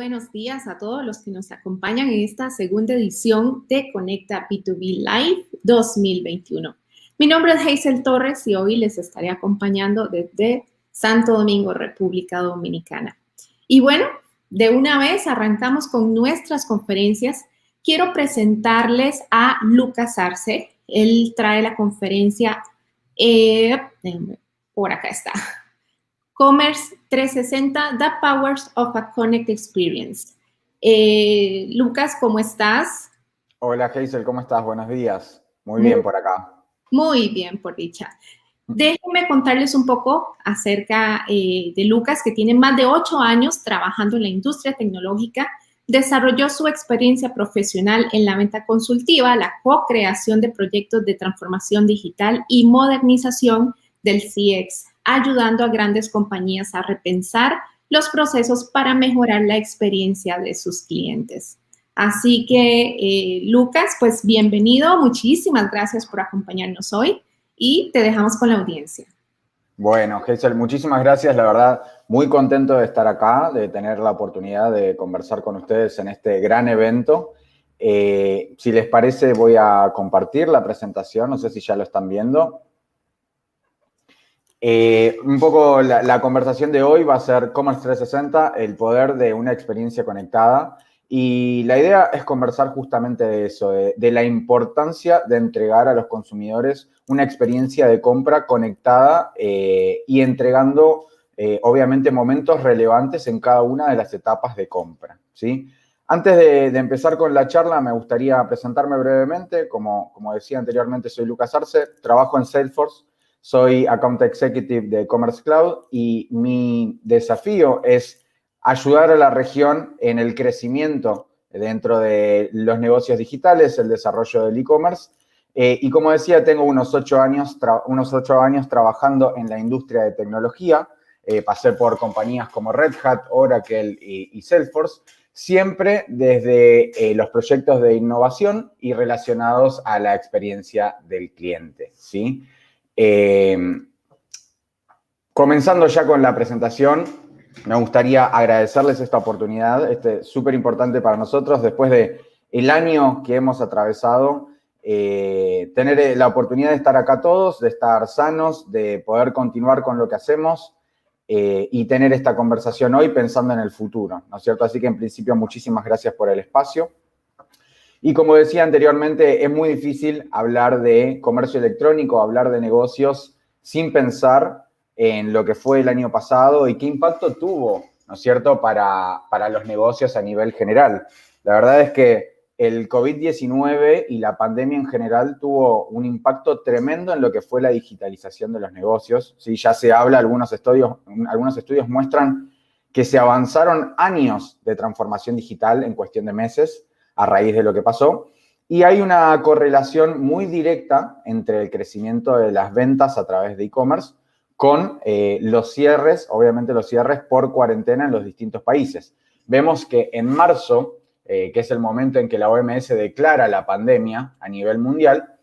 buenos días a todos los que nos acompañan en esta segunda edición de Conecta B2B Live 2021. Mi nombre es Hazel Torres y hoy les estaré acompañando desde Santo Domingo, República Dominicana. Y bueno, de una vez arrancamos con nuestras conferencias. Quiero presentarles a Lucas Arce. Él trae la conferencia, por acá está. Commerce 360, The Powers of a Connect Experience. Lucas, ¿cómo estás? Hola, Hazel, ¿cómo estás? Buenos días. Muy bien por acá. Muy bien, por dicha. Déjenme contarles un poco acerca de Lucas, que tiene más de 8 años trabajando en la industria tecnológica. Desarrolló su experiencia profesional en la venta consultiva, la co-creación de proyectos de transformación digital y modernización del CX, ayudando a grandes compañías a repensar los procesos para mejorar la experiencia de sus clientes. Así que, Lucas, pues bienvenido. Muchísimas gracias por acompañarnos hoy y te dejamos con la audiencia. Bueno, Hazel, muchísimas gracias. La verdad, muy contento de estar acá, de tener la oportunidad de conversar con ustedes en este gran evento. Si les parece, voy a compartir la presentación. No sé si ya lo están viendo. Un poco la conversación de hoy va a ser Commerce 360, el poder de una experiencia conectada. Y la idea es conversar justamente de eso, de la importancia de entregar a los consumidores una experiencia de compra conectada y entregando, obviamente, momentos relevantes en cada una de las etapas de compra, ¿sí? Antes de empezar con la charla, me gustaría presentarme brevemente. Como decía anteriormente, soy Lucas Arce, trabajo en Salesforce. Soy Account Executive de Commerce Cloud y mi desafío es ayudar a la región en el crecimiento dentro de los negocios digitales, el desarrollo del e-commerce. Y como decía, tengo unos 8 años trabajando en la industria de tecnología. Pasé por compañías como Red Hat, Oracle y Salesforce, siempre desde los proyectos de innovación y relacionados a la experiencia del cliente, ¿sí? Comenzando ya con la presentación, me gustaría agradecerles esta oportunidad, súper importante para nosotros, después del año que hemos atravesado, tener la oportunidad de estar acá todos, de estar sanos, de poder continuar con lo que hacemos y tener esta conversación hoy pensando en el futuro, ¿no es cierto? Así que en principio muchísimas gracias por el espacio. Y como decía anteriormente, es muy difícil hablar de comercio electrónico, hablar de negocios sin pensar en lo que fue el año pasado y qué impacto tuvo, ¿no es cierto?, para los negocios a nivel general. La verdad es que el COVID-19 y la pandemia en general tuvo un impacto tremendo en lo que fue la digitalización de los negocios. ¿Sí? Ya se habla, algunos estudios muestran que se avanzaron años de transformación digital en cuestión de meses a raíz de lo que pasó. Y hay una correlación muy directa entre el crecimiento de las ventas a través de e-commerce con los cierres, obviamente los cierres por cuarentena en los distintos países. Vemos que en marzo, que es el momento en que la OMS declara la pandemia a nivel mundial,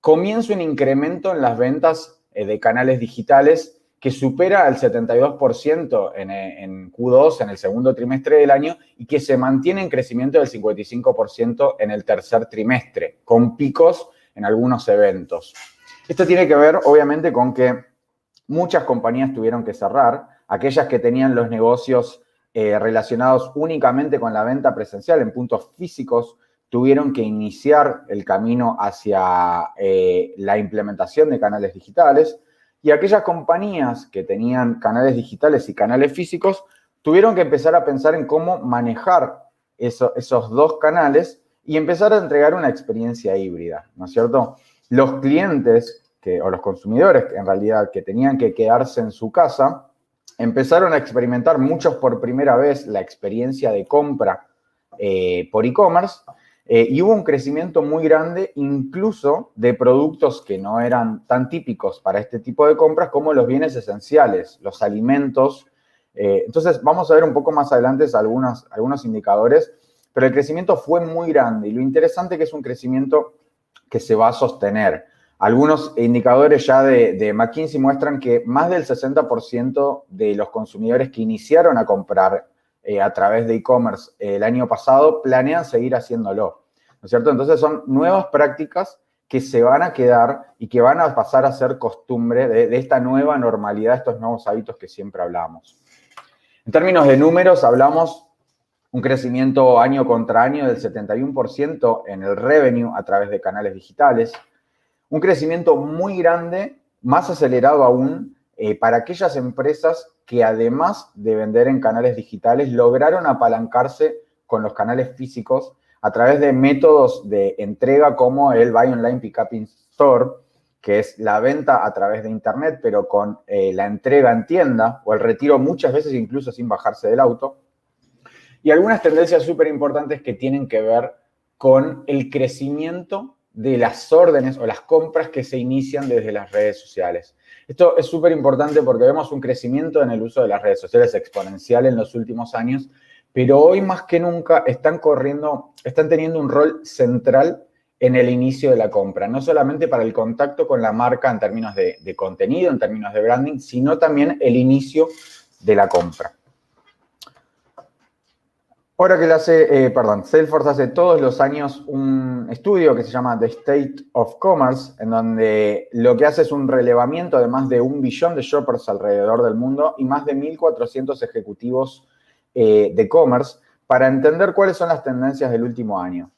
comienza un incremento en las ventas de canales digitales que supera el 72% en Q2, en el segundo trimestre del año, y que se mantiene en crecimiento del 55% en el tercer trimestre, con picos en algunos eventos. Esto tiene que ver, obviamente, con que muchas compañías tuvieron que cerrar, aquellas que tenían los negocios relacionados únicamente con la venta presencial en puntos físicos, tuvieron que iniciar el camino hacia la implementación de canales digitales. Y aquellas compañías que tenían canales digitales y canales físicos tuvieron que empezar a pensar en cómo manejar esos dos canales y empezar a entregar una experiencia híbrida, ¿no es cierto? Los clientes o los consumidores, en realidad, que tenían que quedarse en su casa, empezaron a experimentar muchos por primera vez la experiencia de compra por e-commerce. Y hubo un crecimiento muy grande incluso de productos que no eran tan típicos para este tipo de compras como los bienes esenciales, los alimentos. Entonces, vamos a ver un poco más adelante algunos indicadores, pero el crecimiento fue muy grande y lo interesante es que es un crecimiento que se va a sostener. Algunos indicadores ya de McKinsey muestran que más del 60% de los consumidores que iniciaron a comprar a través de e-commerce el año pasado, planean seguir haciéndolo, ¿no es cierto? Entonces son nuevas prácticas que se van a quedar y que van a pasar a ser costumbre de esta nueva normalidad, estos nuevos hábitos que siempre hablamos. En términos de números, hablamos un crecimiento año contra año del 71% en el revenue a través de canales digitales, un crecimiento muy grande, más acelerado aún, para aquellas empresas que además de vender en canales digitales, lograron apalancarse con los canales físicos a través de métodos de entrega como el Buy Online Pickup in Store, que es la venta a través de internet, pero con la entrega en tienda, o el retiro muchas veces incluso sin bajarse del auto. Y algunas tendencias súper importantes que tienen que ver con el crecimiento de las órdenes o las compras que se inician desde las redes sociales. Esto es súper importante porque vemos un crecimiento en el uso de las redes sociales exponencial en los últimos años, pero hoy más que nunca están teniendo un rol central en el inicio de la compra, no solamente para el contacto con la marca en términos de contenido, en términos de branding, sino también el inicio de la compra. Salesforce hace todos los años un estudio que se llama The State of Commerce, en donde lo que hace es un relevamiento de más de 1 billón de shoppers alrededor del mundo y más de 1.400 ejecutivos de e-commerce para entender cuáles son las tendencias del último año.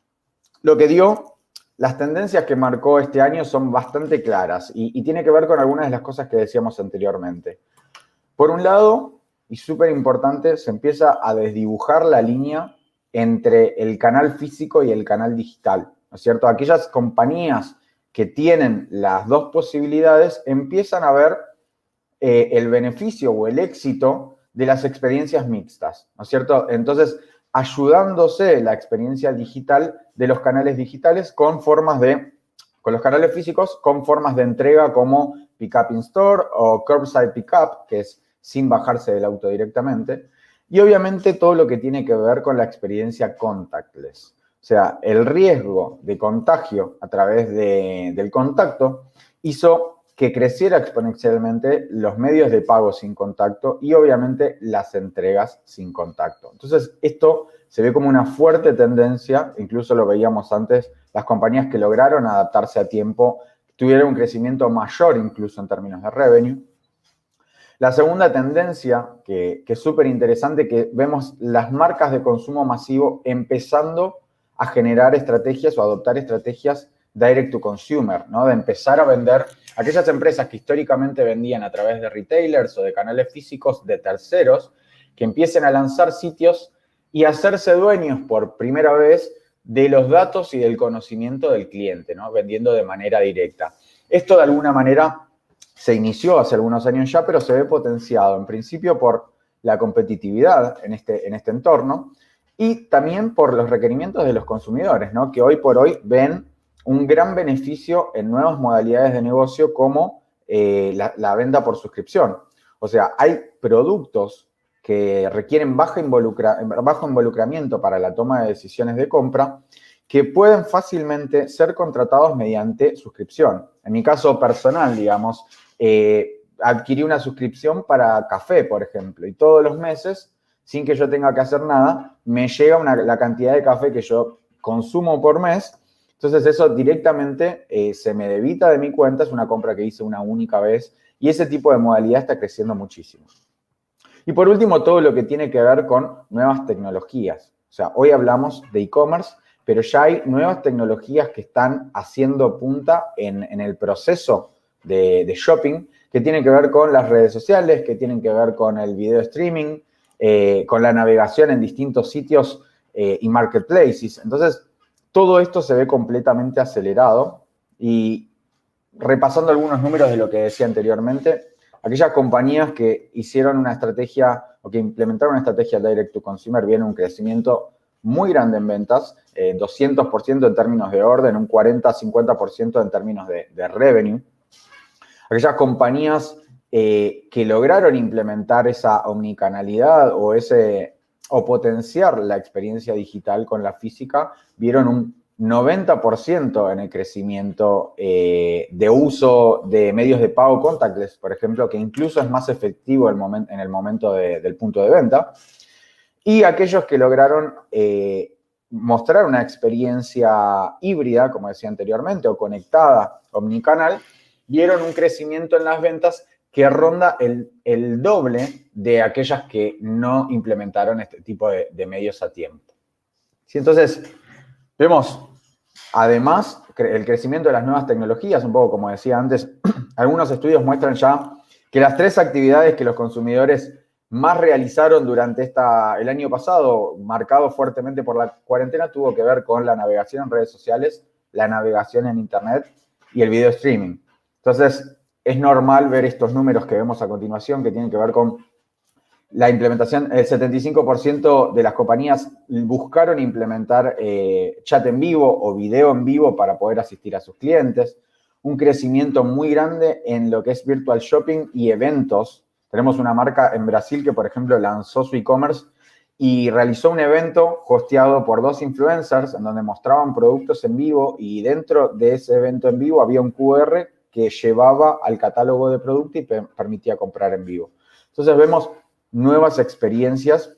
Las tendencias que marcó este año son bastante claras y tiene que ver con algunas de las cosas que decíamos anteriormente. Por un lado, y súper importante, se empieza a desdibujar la línea entre el canal físico y el canal digital, ¿no es cierto? Aquellas compañías que tienen las dos posibilidades empiezan a ver el beneficio o el éxito de las experiencias mixtas, ¿no es cierto? Entonces, ayudándose la experiencia digital de los canales digitales con los canales físicos, con formas de entrega como Pickup in Store o Curbside Pickup, que es sin bajarse del auto directamente, y obviamente todo lo que tiene que ver con la experiencia contactless. O sea, el riesgo de contagio a través del contacto hizo que creciera exponencialmente los medios de pago sin contacto y obviamente las entregas sin contacto. Entonces, esto se ve como una fuerte tendencia, incluso lo veíamos antes, las compañías que lograron adaptarse a tiempo tuvieron un crecimiento mayor incluso en términos de revenue. La segunda tendencia, que es súper interesante, que vemos las marcas de consumo masivo empezando a generar estrategias o adoptar estrategias direct to consumer, ¿no? De empezar a vender aquellas empresas que históricamente vendían a través de retailers o de canales físicos de terceros, que empiecen a lanzar sitios y hacerse dueños por primera vez de los datos y del conocimiento del cliente, ¿no? Vendiendo de manera directa. Esto de alguna manera se inició hace algunos años ya, pero se ve potenciado en principio por la competitividad en este entorno y también por los requerimientos de los consumidores, ¿no? Que hoy por hoy ven un gran beneficio en nuevas modalidades de negocio como la venta por suscripción. O sea, hay productos que requieren bajo involucramiento para la toma de decisiones de compra que pueden fácilmente ser contratados mediante suscripción. En mi caso personal, digamos, adquirí una suscripción para café, por ejemplo, y todos los meses, sin que yo tenga que hacer nada, me llega la cantidad de café que yo consumo por mes. Entonces, eso directamente se me debita de mi cuenta, es una compra que hice una única vez, y ese tipo de modalidad está creciendo muchísimo. Y por último, todo lo que tiene que ver con nuevas tecnologías. O sea, hoy hablamos de e-commerce, pero ya hay nuevas tecnologías que están haciendo punta en el proceso de shopping, que tienen que ver con las redes sociales, que tienen que ver con el video streaming, con la navegación en distintos sitios y marketplaces. Entonces, todo esto se ve completamente acelerado y repasando algunos números de lo que decía anteriormente, aquellas compañías que hicieron una estrategia o que implementaron una estrategia direct to consumer vieron un crecimiento muy grande en ventas, 200% en términos de orden, un 40-50% en términos de revenue. Aquellas compañías que lograron implementar esa omnicanalidad o potenciar la experiencia digital con la física, vieron un 90% en el crecimiento de uso de medios de pago contactless, por ejemplo, que incluso es más efectivo en el momento del punto de venta. y aquellos que lograron mostrar una experiencia híbrida, como decía anteriormente, o conectada, omnicanal, vieron un crecimiento en las ventas que ronda el doble de aquellas que no implementaron este tipo de medios a tiempo. ¿Sí? Entonces, vemos, además, el crecimiento de las nuevas tecnologías, un poco como decía antes, algunos estudios muestran ya que las 3 actividades que los consumidores más realizaron durante el año pasado, marcado fuertemente por la cuarentena, tuvo que ver con la navegación en redes sociales, la navegación en Internet y el video streaming. Entonces, es normal ver estos números que vemos a continuación que tienen que ver con la implementación. El 75% de las compañías buscaron implementar chat en vivo o video en vivo para poder asistir a sus clientes. Un crecimiento muy grande en lo que es virtual shopping y eventos. Tenemos una marca en Brasil que, por ejemplo, lanzó su e-commerce y realizó un evento hosteado por 2 influencers en donde mostraban productos en vivo y dentro de ese evento en vivo había un QR que llevaba al catálogo de producto y permitía comprar en vivo. Entonces vemos nuevas experiencias.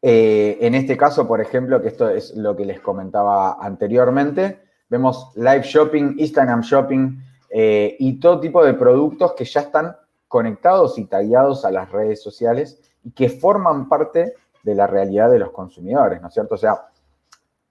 En este caso, por ejemplo, que esto es lo que les comentaba anteriormente, vemos live shopping, Instagram shopping y todo tipo de productos que ya están conectados y tagueados a las redes sociales y que forman parte de la realidad de los consumidores, ¿no es cierto? O sea,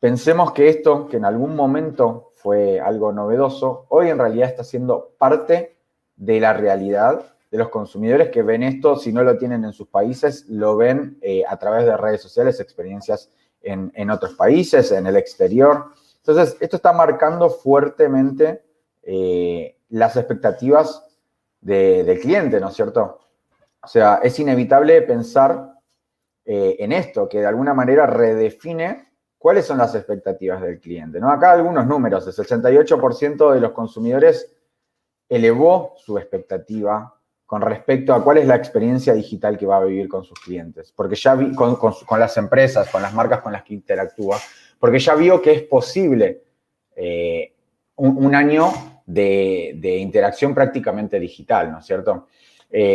pensemos que esto, que en algún momento fue algo novedoso, hoy en realidad está siendo parte de la realidad de los consumidores que ven esto, si no lo tienen en sus países, lo ven a través de redes sociales, experiencias en otros países, en el exterior. Entonces, esto está marcando fuertemente las expectativas del cliente, ¿no es cierto? O sea, es inevitable pensar en esto, que de alguna manera redefine cuáles son las expectativas del cliente, ¿no? Acá algunos números, el 68% de los consumidores elevó su expectativa con respecto a cuál es la experiencia digital que va a vivir con sus clientes, porque ya con las empresas, con las marcas con las que interactúa, porque ya vio que es posible un año de interacción prácticamente digital, ¿no es cierto?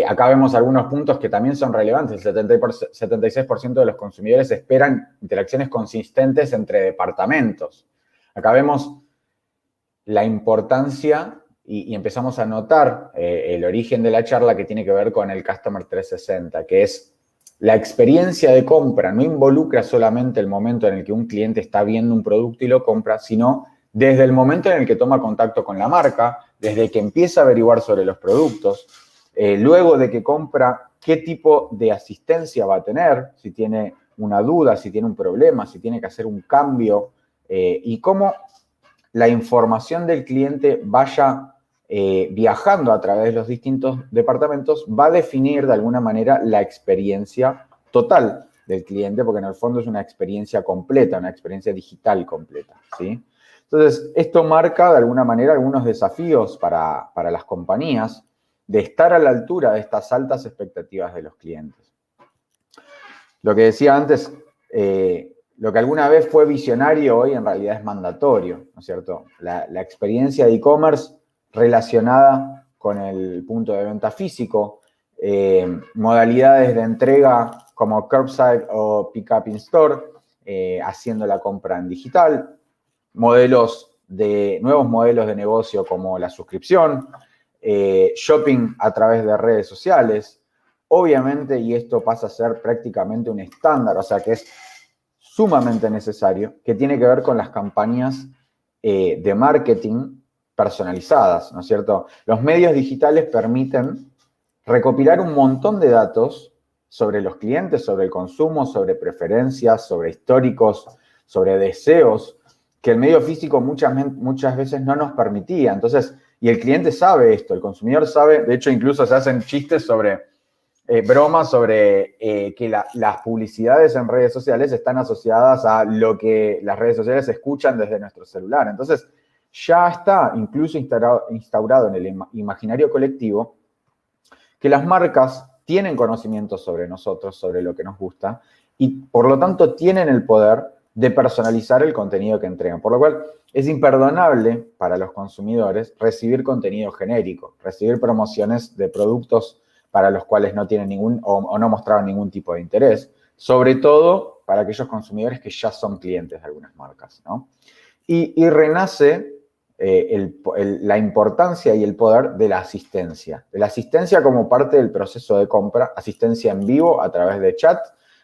Acá vemos algunos puntos que también son relevantes. El 76% de los consumidores esperan interacciones consistentes entre departamentos. Acá vemos la importancia y empezamos a notar el origen de la charla que tiene que ver con el Customer 360, que es la experiencia de compra. No involucra solamente el momento en el que un cliente está viendo un producto y lo compra, sino desde el momento en el que toma contacto con la marca, desde que empieza a averiguar sobre los productos, luego de que compra, qué tipo de asistencia va a tener, si tiene una duda, si tiene un problema, si tiene que hacer un cambio, y cómo la información del cliente vaya viajando a través de los distintos departamentos, va a definir de alguna manera la experiencia total del cliente, porque en el fondo es una experiencia completa, una experiencia digital completa, ¿sí? Entonces, esto marca de alguna manera algunos desafíos para las compañías de estar a la altura de estas altas expectativas de los clientes. Lo que decía antes, lo que alguna vez fue visionario hoy en realidad es mandatorio, ¿no es cierto? La experiencia de e-commerce relacionada con el punto de venta físico, modalidades de entrega como curbside o pick-up in store, haciendo la compra en digital, nuevos modelos de negocio como la suscripción, shopping a través de redes sociales, obviamente, y esto pasa a ser prácticamente un estándar, o sea que es sumamente necesario, que tiene que ver con las campañas de marketing personalizadas, ¿no es cierto? Los medios digitales permiten recopilar un montón de datos sobre los clientes, sobre el consumo, sobre preferencias, sobre históricos, sobre deseos, que el medio físico muchas veces no nos permitía. Entonces, y el cliente sabe esto, el consumidor sabe, de hecho incluso se hacen chistes sobre, bromas sobre que las publicidades en redes sociales están asociadas a lo que las redes sociales escuchan desde nuestro celular. Entonces, ya está incluso instaurado en el imaginario colectivo que las marcas tienen conocimiento sobre nosotros, sobre lo que nos gusta, y por lo tanto tienen el poder de personalizar el contenido que entregan. Por lo cual es imperdonable para los consumidores recibir contenido genérico, recibir promociones de productos para los cuales no tienen o no mostraban ningún tipo de interés. sobre todo para aquellos consumidores que ya son clientes de algunas marcas, ¿no? Y renace la importancia y el poder de la asistencia como parte del proceso de compra, asistencia en vivo a través de chat,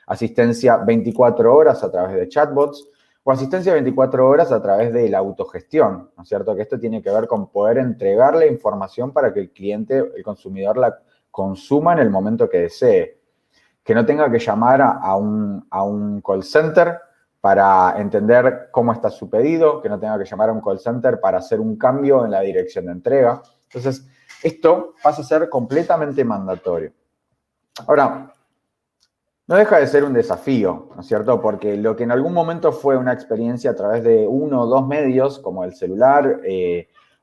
asistencia 24 horas a través de chatbots, o asistencia 24 horas a través de la autogestión, ¿no es cierto? Que esto tiene que ver con poder entregarle información para que el cliente, el consumidor, la consuma en el momento que desee. Que no tenga que llamar a un call center para entender cómo está su pedido, que no tenga que llamar a un call center para hacer un cambio en la dirección de entrega. Entonces, esto pasa a ser completamente mandatorio. Ahora, no deja de ser un desafío, ¿no es cierto? Porque lo que en algún momento fue una experiencia a través de uno o dos medios, como el celular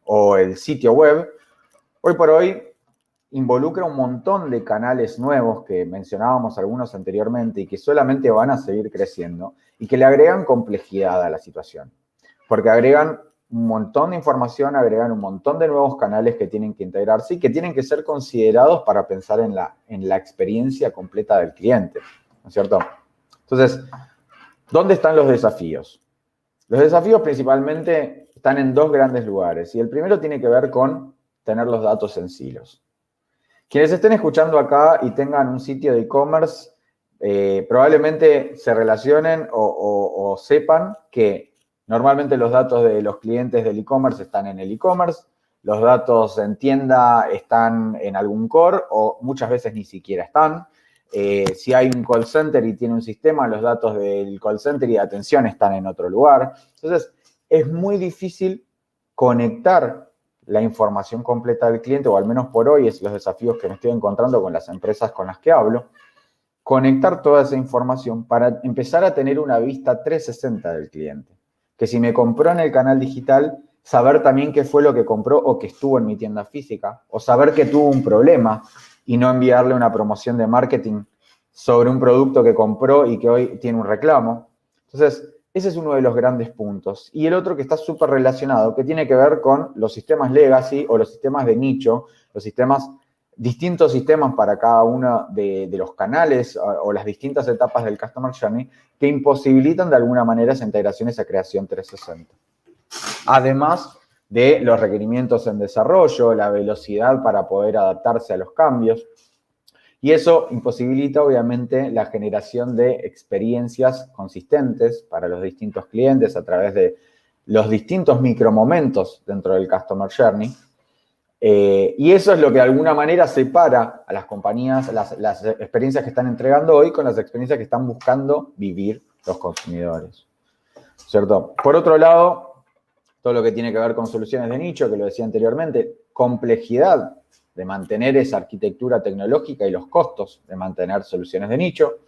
o el sitio web, hoy por hoy involucra un montón de canales nuevos que mencionábamos algunos anteriormente y que solamente van a seguir creciendo y que le agregan complejidad a la situación. Porque agregan un montón de información, agregan un montón de nuevos canales que tienen que integrarse y que tienen que ser considerados para pensar en la experiencia completa del cliente, ¿no es cierto? Entonces, ¿dónde están los desafíos? Los desafíos principalmente están en dos grandes lugares y el primero tiene que ver con tener los datos en silos. Quienes estén escuchando acá y tengan un sitio de e-commerce, probablemente se relacionen o sepan que normalmente los datos de los clientes del e-commerce están en el e-commerce, los datos en tienda están en algún core o muchas veces ni siquiera están. Si hay un call center y tiene un sistema, los datos del call center y de atención están en otro lugar. Entonces, es muy difícil conectar la información completa del cliente, o al menos por hoy es los desafíos que me estoy encontrando con las empresas con las que hablo, conectar toda esa información para empezar a tener una vista 360 del cliente. Que si me compró en el canal digital, saber también qué fue lo que compró o que estuvo en mi tienda física, o saber que tuvo un problema y no enviarle una promoción de marketing sobre un producto que compró y que hoy tiene un reclamo. Entonces, ese es uno de los grandes puntos. Y el otro que está súper relacionado, que tiene que ver con los sistemas legacy o los sistemas de nicho, distintos sistemas para cada uno de los canales o las distintas etapas del Customer Journey que imposibilitan de alguna manera esa integración, esa creación 360. Además de los requerimientos en desarrollo, la velocidad para poder adaptarse a los cambios. Y eso imposibilita, obviamente, la generación de experiencias consistentes para los distintos clientes a través de los distintos micromomentos dentro del Customer Journey. Y eso es lo que de alguna manera separa a las compañías, las experiencias que están entregando hoy con las experiencias que están buscando vivir los consumidores, ¿cierto? Por otro lado, todo lo que tiene que ver con soluciones de nicho, que lo decía anteriormente, complejidad de mantener esa arquitectura tecnológica y los costos de mantener soluciones de nicho,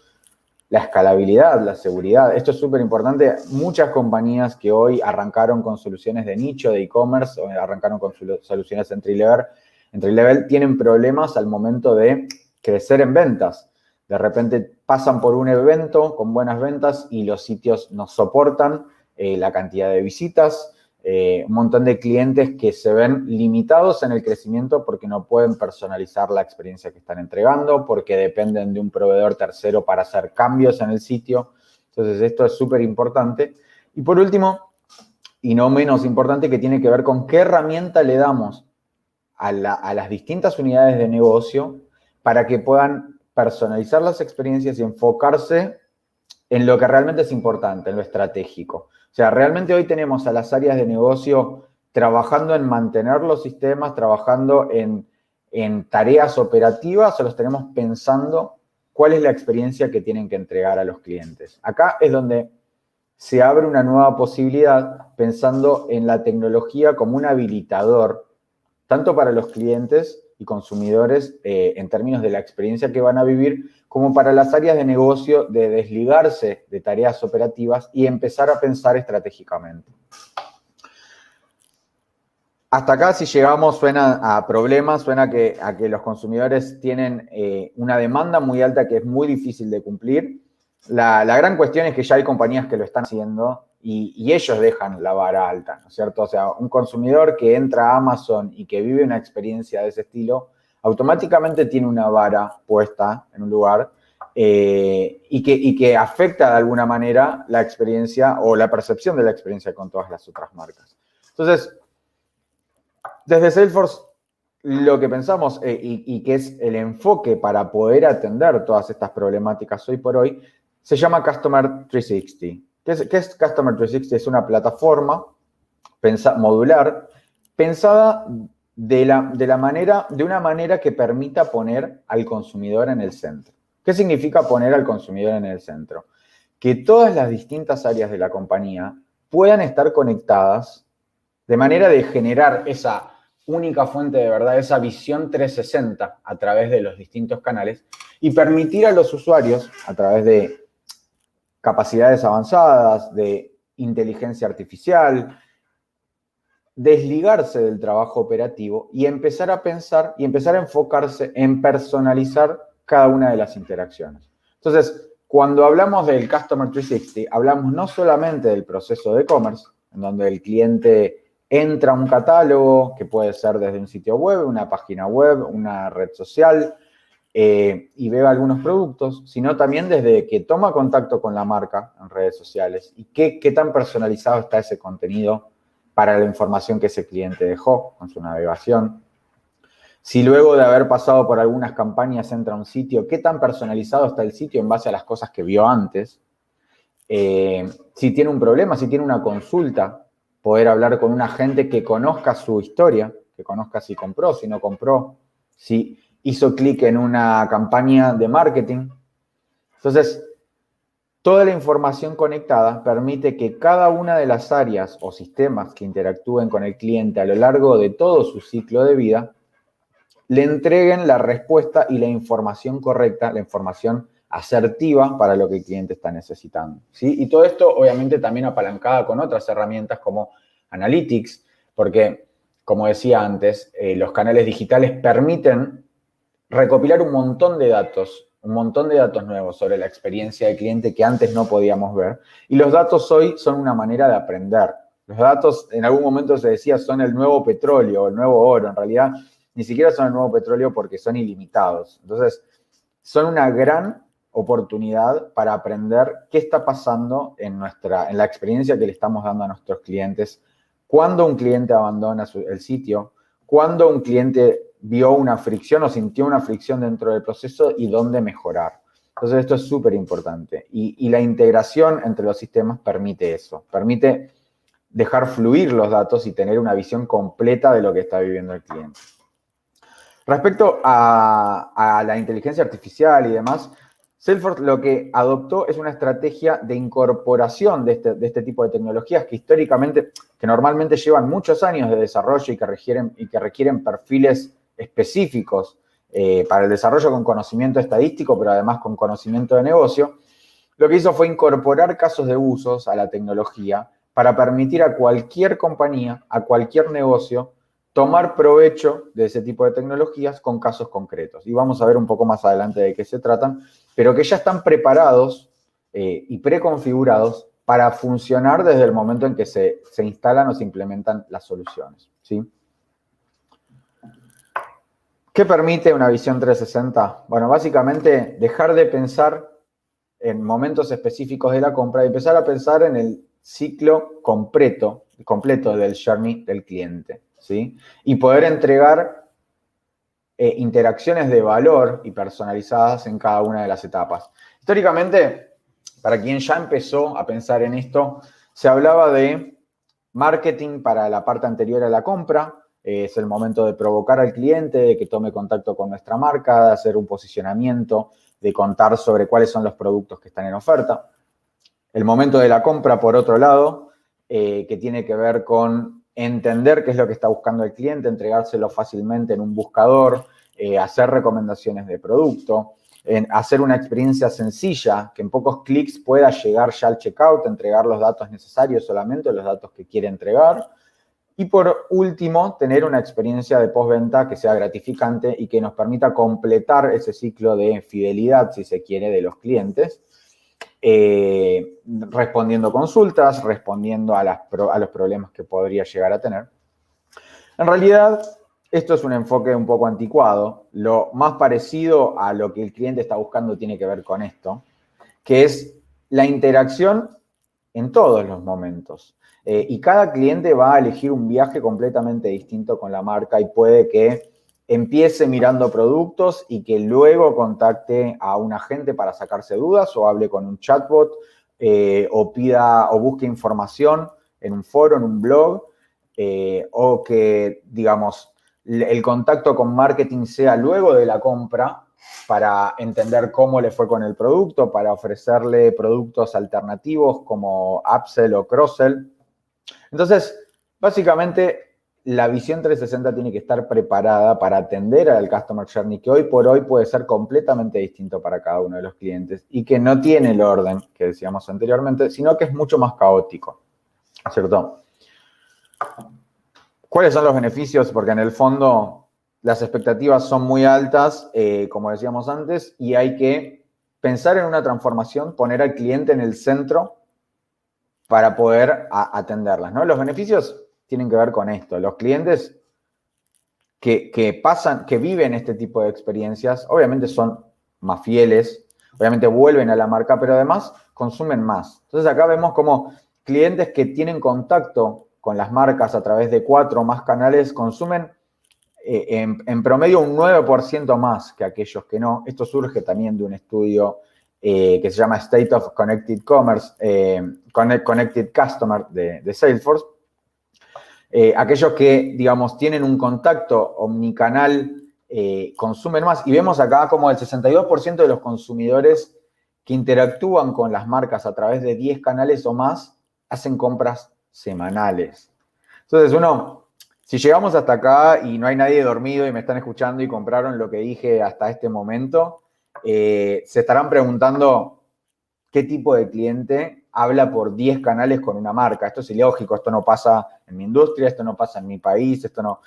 la escalabilidad, la seguridad. Esto es súper importante. Muchas compañías que hoy arrancaron con soluciones de nicho, de e-commerce, o arrancaron con soluciones entry level, tienen problemas al momento de crecer en ventas. De repente pasan por un evento con buenas ventas y los sitios no soportan la cantidad de visitas, un montón de clientes que se ven limitados en el crecimiento porque no pueden personalizar la experiencia que están entregando, porque dependen de un proveedor tercero para hacer cambios en el sitio. Entonces, esto es súper importante. Y por último, y no menos importante, que tiene que ver con qué herramienta le damos a las distintas unidades de negocio para que puedan personalizar las experiencias y enfocarse en lo que realmente es importante, en lo estratégico. O sea, realmente hoy tenemos a las áreas de negocio trabajando en mantener los sistemas, trabajando en tareas operativas, o los tenemos pensando cuál es la experiencia que tienen que entregar a los clientes. Acá es donde se abre una nueva posibilidad pensando en la tecnología como un habilitador, tanto para los clientes y consumidores en términos de la experiencia que van a vivir, como para las áreas de negocio de desligarse de tareas operativas y empezar a pensar estratégicamente. Hasta acá, si llegamos, suena a problemas, suena a que los consumidores tienen una demanda muy alta que es muy difícil de cumplir. La gran cuestión es que ya hay compañías que lo están haciendo y ellos dejan la vara alta, ¿no es cierto? O sea, un consumidor que entra a Amazon y que vive una experiencia de ese estilo, automáticamente tiene una vara puesta en un lugar y que afecta de alguna manera la experiencia o la percepción de la experiencia con todas las otras marcas. Entonces, desde Salesforce, lo que pensamos y que es el enfoque para poder atender todas estas problemáticas hoy por hoy, se llama Customer 360. ¿Qué es Customer 360? Es una plataforma modular pensada de una manera que permita poner al consumidor en el centro. ¿Qué significa poner al consumidor en el centro? Que todas las distintas áreas de la compañía puedan estar conectadas de manera de generar esa única fuente de verdad, esa visión 360 a través de los distintos canales y permitir a los usuarios, a través de capacidades avanzadas, de inteligencia artificial, desligarse del trabajo operativo y empezar a pensar y empezar a enfocarse en personalizar cada una de las interacciones. Entonces, cuando hablamos del Customer 360, hablamos no solamente del proceso de e-commerce, en donde el cliente entra a un catálogo, que puede ser desde un sitio web, una página web, una red social, y ve algunos productos, sino también desde que toma contacto con la marca en redes sociales y qué tan personalizado está ese contenido para la información que ese cliente dejó con su navegación. Si luego de haber pasado por algunas campañas entra a un sitio, qué tan personalizado está el sitio en base a las cosas que vio antes. Si tiene un problema, si tiene una consulta, poder hablar con un agente que conozca su historia, que conozca si compró, si no compró, si hizo clic en una campaña de marketing. Entonces, toda la información conectada permite que cada una de las áreas o sistemas que interactúen con el cliente a lo largo de todo su ciclo de vida le entreguen la respuesta y la información correcta, la información asertiva para lo que el cliente está necesitando, ¿sí? Y todo esto, obviamente, también apalancada con otras herramientas como Analytics, porque, como decía antes, los canales digitales permiten recopilar un montón de datos nuevos sobre la experiencia del cliente que antes no podíamos ver. Y los datos hoy son una manera de aprender. Los datos, en algún momento se decía, son el nuevo petróleo, el nuevo oro. En realidad, ni siquiera son el nuevo petróleo porque son ilimitados. Entonces, son una gran oportunidad para aprender qué está pasando en la experiencia que le estamos dando a nuestros clientes, cuándo un cliente abandona el sitio, cuándo un cliente vio una fricción o sintió una fricción dentro del proceso y dónde mejorar. Entonces, esto es súper importante. Y la integración entre los sistemas permite eso, permite dejar fluir los datos y tener una visión completa de lo que está viviendo el cliente. Respecto a la inteligencia artificial y demás, Salesforce lo que adoptó es una estrategia de incorporación de este tipo de tecnologías que históricamente, que normalmente llevan muchos años de desarrollo y que requieren perfiles específicos para el desarrollo con conocimiento estadístico, pero además con conocimiento de negocio. Lo que hizo fue incorporar casos de usos a la tecnología para permitir a cualquier compañía, a cualquier negocio, tomar provecho de ese tipo de tecnologías con casos concretos. Y vamos a ver un poco más adelante de qué se tratan, pero que ya están preparados y preconfigurados para funcionar desde el momento en que se instalan o se implementan las soluciones, ¿sí? ¿Qué permite una visión 360? Bueno, básicamente dejar de pensar en momentos específicos de la compra y empezar a pensar en el ciclo completo del journey del cliente, ¿sí? Y poder entregar interacciones de valor y personalizadas en cada una de las etapas. Históricamente, para quien ya empezó a pensar en esto, se hablaba de marketing para la parte anterior a la compra. Es el momento de provocar al cliente, de que tome contacto con nuestra marca, de hacer un posicionamiento, de contar sobre cuáles son los productos que están en oferta. El momento de la compra, por otro lado, que tiene que ver con entender qué es lo que está buscando el cliente, entregárselo fácilmente en un buscador, hacer recomendaciones de producto, hacer una experiencia sencilla, que en pocos clics pueda llegar ya al checkout, entregar los datos necesarios solamente, los datos que quiere entregar. Y por último, tener una experiencia de postventa que sea gratificante y que nos permita completar ese ciclo de fidelidad, si se quiere, de los clientes, respondiendo consultas, respondiendo a los problemas que podría llegar a tener. En realidad, esto es un enfoque un poco anticuado. Lo más parecido a lo que el cliente está buscando tiene que ver con esto, que es la interacción en todos los momentos. Y cada cliente va a elegir un viaje completamente distinto con la marca y puede que empiece mirando productos y que luego contacte a un agente para sacarse dudas o hable con un chatbot o pida o busque información en un foro, en un blog, o que, digamos, el contacto con marketing sea luego de la compra para entender cómo le fue con el producto, para ofrecerle productos alternativos como upsell o cross-sell. Entonces, básicamente, la visión 360 tiene que estar preparada para atender al Customer Journey, que hoy por hoy puede ser completamente distinto para cada uno de los clientes y que no tiene el orden que decíamos anteriormente, sino que es mucho más caótico, ¿cierto? ¿Cuáles son los beneficios? Porque en el fondo las expectativas son muy altas, como decíamos antes, y hay que pensar en una transformación, poner al cliente en el centro para poder atenderlas, ¿no? Los beneficios tienen que ver con esto. Los clientes que viven este tipo de experiencias, obviamente son más fieles, obviamente vuelven a la marca, pero además consumen más. Entonces acá vemos como clientes que tienen contacto con las marcas a través de 4 o más canales consumen en promedio un 9% más que aquellos que no. Esto surge también de un estudio que se llama State of Connected Commerce, Connected Customer de Salesforce. Aquellos que, digamos, tienen un contacto omnicanal consumen más. Y vemos acá como el 62% de los consumidores que interactúan con las marcas a través de 10 canales o más hacen compras semanales. Entonces, si llegamos hasta acá y no hay nadie dormido y me están escuchando y compraron lo que dije hasta este momento, se estarán preguntando qué tipo de cliente habla por 10 canales con una marca. Esto es ilógico, esto no pasa en mi industria, esto no pasa en mi país, esto no...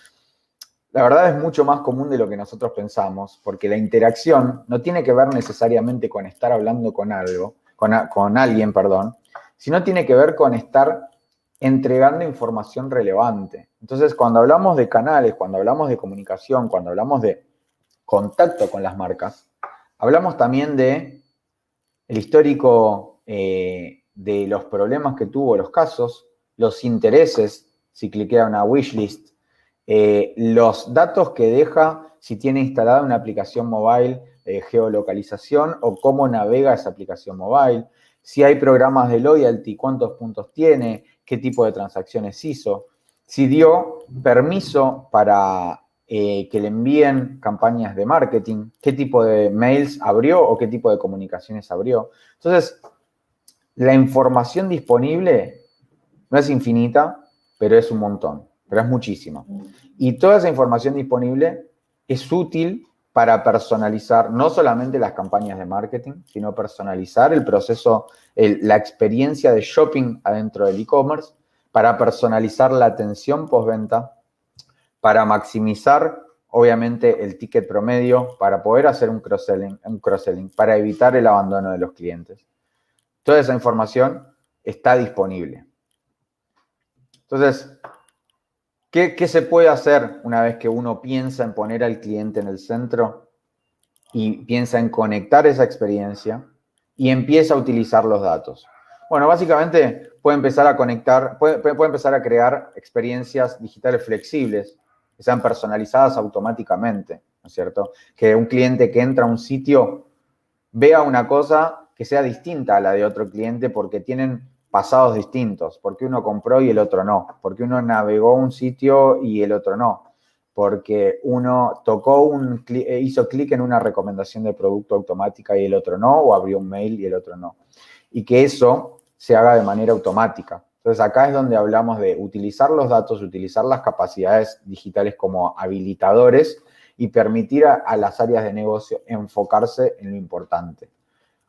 La verdad es mucho más común de lo que nosotros pensamos, porque la interacción no tiene que ver necesariamente con estar hablando con alguien, sino tiene que ver con estar entregando información relevante. Entonces, cuando hablamos de canales, cuando hablamos de comunicación, cuando hablamos de contacto con las marcas, hablamos también de el histórico de los problemas que tuvo los casos, los intereses, si cliquea una wishlist, los datos que deja si tiene instalada una aplicación mobile, geolocalización o cómo navega esa aplicación mobile, si hay programas de loyalty, cuántos puntos tiene, qué tipo de transacciones hizo, si dio permiso para que le envíen campañas de marketing, qué tipo de mails abrió o qué tipo de comunicaciones abrió. Entonces, la información disponible no es infinita, pero es un montón, pero es muchísima. Y toda esa información disponible es útil para personalizar no solamente las campañas de marketing, sino personalizar el proceso, la experiencia de shopping adentro del e-commerce, para personalizar la atención postventa, para maximizar, obviamente, el ticket promedio, para poder hacer un cross-selling, para evitar el abandono de los clientes. Toda esa información está disponible. Entonces, ¿qué se puede hacer una vez que uno piensa en poner al cliente en el centro y piensa en conectar esa experiencia y empieza a utilizar los datos? Bueno, básicamente puede empezar a conectar, puede empezar a crear experiencias digitales flexibles que sean personalizadas automáticamente, ¿no es cierto? Que un cliente que entra a un sitio vea una cosa que sea distinta a la de otro cliente porque tienen pasados distintos, porque uno compró y el otro no, porque uno navegó un sitio y el otro no, porque uno hizo clic en una recomendación de producto automática y el otro no, o abrió un mail y el otro no. Y que eso se haga de manera automática. Entonces, acá es donde hablamos de utilizar los datos, utilizar las capacidades digitales como habilitadores y permitir a las áreas de negocio enfocarse en lo importante.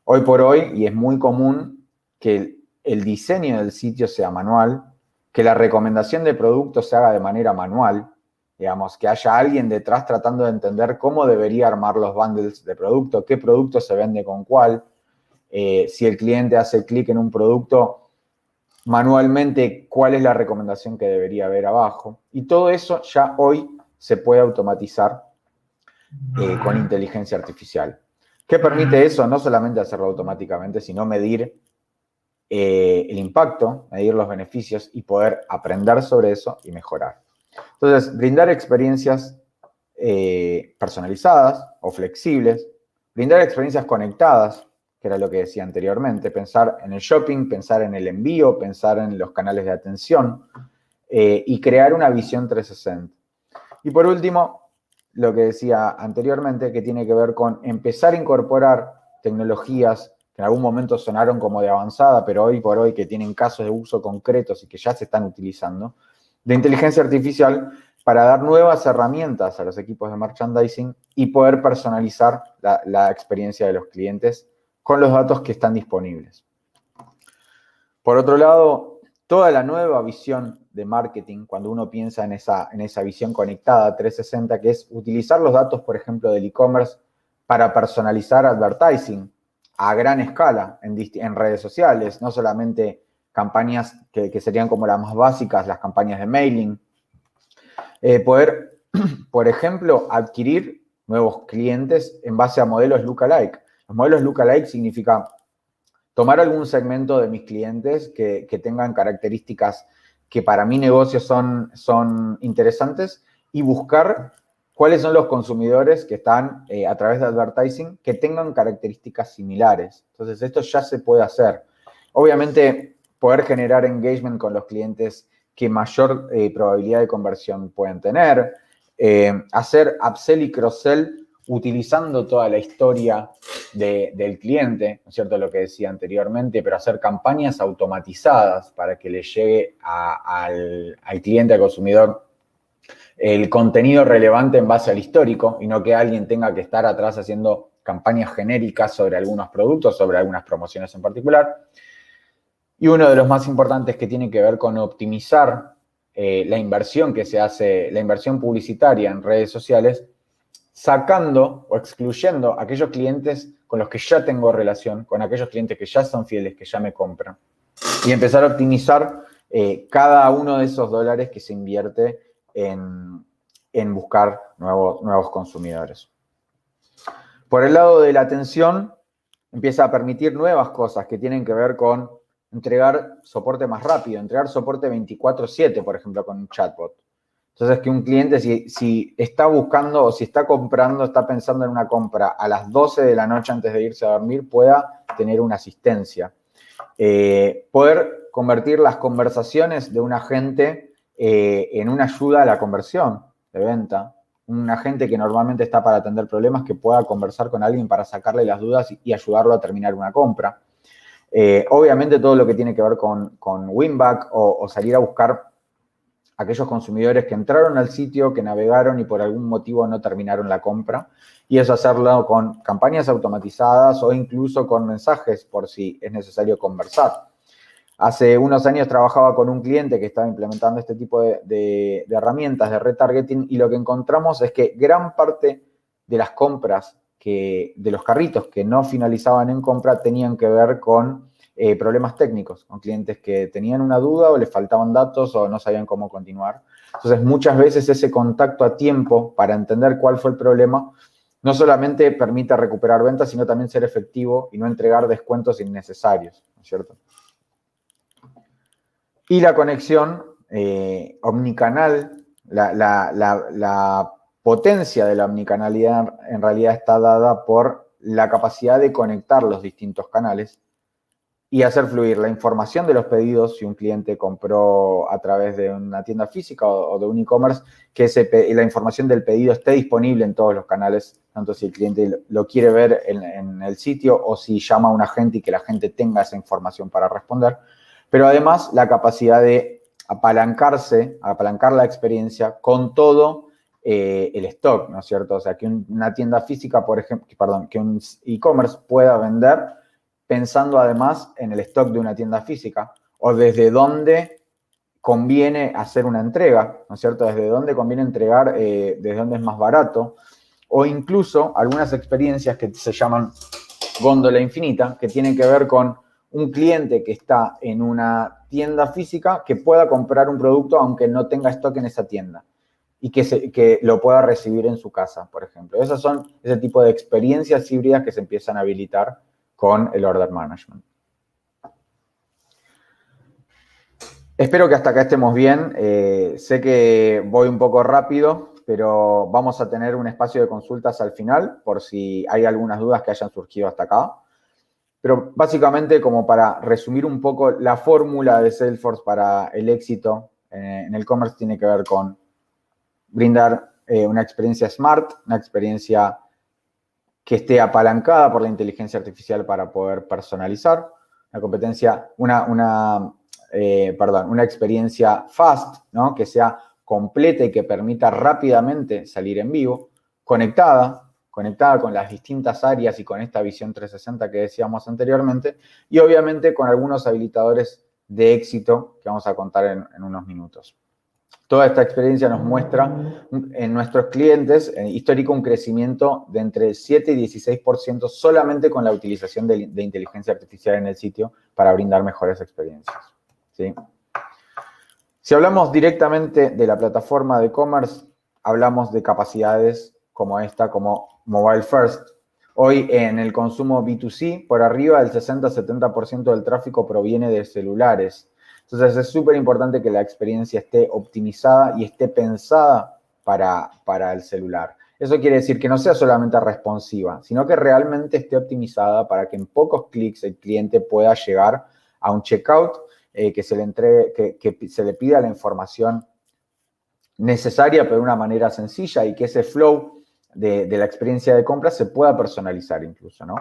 Hoy por hoy, y es muy común que el diseño del sitio sea manual, que la recomendación de productos se haga de manera manual, digamos, que haya alguien detrás tratando de entender cómo debería armar los bundles de producto, qué producto se vende con cuál, si el cliente hace clic en un producto manualmente, cuál es la recomendación que debería haber abajo. Y todo eso ya hoy se puede automatizar con inteligencia artificial. ¿Qué permite eso? No solamente hacerlo automáticamente, sino medir el impacto, medir los beneficios y poder aprender sobre eso y mejorar. Entonces, brindar experiencias personalizadas o flexibles, brindar experiencias conectadas, que era lo que decía anteriormente, pensar en el shopping, pensar en el envío, pensar en los canales de atención y crear una visión 360. Y por último, lo que decía anteriormente, que tiene que ver con empezar a incorporar tecnologías que en algún momento sonaron como de avanzada, pero hoy por hoy que tienen casos de uso concretos y que ya se están utilizando, de inteligencia artificial para dar nuevas herramientas a los equipos de merchandising y poder personalizar la experiencia de los clientes con los datos que están disponibles. Por otro lado, toda la nueva visión de marketing, cuando uno piensa en esa visión conectada 360, que es utilizar los datos, por ejemplo, del e-commerce para personalizar advertising a gran escala en redes sociales, no solamente campañas que serían como las más básicas, las campañas de mailing. Poder, por ejemplo, adquirir nuevos clientes en base a modelos lookalike. Los modelos lookalike significa tomar algún segmento de mis clientes que tengan características que para mi negocio son interesantes y buscar cuáles son los consumidores que están a través de advertising que tengan características similares. Entonces, esto ya se puede hacer. Obviamente, poder generar engagement con los clientes que mayor probabilidad de conversión pueden tener, hacer upsell y cross-sell utilizando toda la historia del cliente, ¿no es cierto? Lo que decía anteriormente, pero hacer campañas automatizadas para que le llegue al cliente, al consumidor, el contenido relevante en base al histórico y no que alguien tenga que estar atrás haciendo campañas genéricas sobre algunos productos, sobre algunas promociones en particular. Y uno de los más importantes que tiene que ver con optimizar la inversión que se hace, la inversión publicitaria en redes sociales, sacando o excluyendo a aquellos clientes con los que ya tengo relación, con aquellos clientes que ya son fieles, que ya me compran, y empezar a optimizar cada uno de esos dólares que se invierte en buscar nuevos consumidores. Por el lado de la atención, empieza a permitir nuevas cosas que tienen que ver con entregar soporte más rápido, entregar soporte 24/7, por ejemplo, con un chatbot. Entonces, que un cliente, si está buscando o si está comprando, está pensando en una compra a las 12 de la noche antes de irse a dormir, pueda tener una asistencia. Poder convertir las conversaciones de un agente en una ayuda a la conversión de venta. Un agente que normalmente está para atender problemas, que pueda conversar con alguien para sacarle las dudas y ayudarlo a terminar una compra. Obviamente todo lo que tiene que ver con win-back o salir a buscar aquellos consumidores que entraron al sitio, que navegaron y por algún motivo no terminaron la compra. Y eso hacerlo con campañas automatizadas o incluso con mensajes por si es necesario conversar. Hace unos años trabajaba con un cliente que estaba implementando este tipo de herramientas de retargeting y lo que encontramos es que gran parte de las compras de los carritos que no finalizaban en compra tenían que ver con problemas técnicos, con clientes que tenían una duda o les faltaban datos o no sabían cómo continuar. Entonces, muchas veces ese contacto a tiempo para entender cuál fue el problema no solamente permite recuperar ventas, sino también ser efectivo y no entregar descuentos innecesarios, ¿no es cierto? Y la conexión omnicanal, la potencia de la omnicanalidad en realidad está dada por la capacidad de conectar los distintos canales y hacer fluir la información de los pedidos si un cliente compró a través de una tienda física o de un e-commerce, que la información del pedido esté disponible en todos los canales, tanto si el cliente lo quiere ver en el sitio o si llama a un agente y que la gente tenga esa información para responder. Pero además la capacidad de apalancar la experiencia con todo el stock, ¿no es cierto? O sea, que una tienda física, por ejemplo, que un e-commerce pueda vender pensando además en el stock de una tienda física o desde dónde conviene hacer una entrega, ¿no es cierto? Desde dónde conviene entregar, desde dónde es más barato, o incluso algunas experiencias que se llaman góndola infinita, que tienen que ver con un cliente que está en una tienda física que pueda comprar un producto aunque no tenga stock en esa tienda. y que lo pueda recibir en su casa, por ejemplo. Esas son ese tipo de experiencias híbridas que se empiezan a habilitar con el Order Management. Espero que hasta acá estemos bien. Sé que voy un poco rápido, pero vamos a tener un espacio de consultas al final, por si hay algunas dudas que hayan surgido hasta acá. Pero básicamente, como para resumir un poco, la fórmula de Salesforce para el éxito en el commerce tiene que ver con brindar una experiencia smart, una experiencia que esté apalancada por la inteligencia artificial para poder personalizar, una experiencia fast, ¿no? Que sea completa y que permita rápidamente salir en vivo, conectada con las distintas áreas y con esta visión 360 que decíamos anteriormente, y obviamente con algunos habilitadores de éxito que vamos a contar en unos minutos. Toda esta experiencia nos muestra en nuestros clientes histórico un crecimiento de entre 7 y 16% solamente con la utilización de inteligencia artificial en el sitio para brindar mejores experiencias, ¿sí? Si hablamos directamente de la plataforma de e-commerce, hablamos de capacidades como esta, como Mobile First. Hoy en el consumo B2C, por arriba del 60-70% del tráfico proviene de celulares. Entonces es súper importante que la experiencia esté optimizada y esté pensada para el celular. Eso quiere decir que no sea solamente responsiva, sino que realmente esté optimizada para que en pocos clics el cliente pueda llegar a un checkout, que se le entregue, que se le pida la información necesaria, pero de una manera sencilla, y que ese flow de la experiencia de compra se pueda personalizar incluso, ¿no?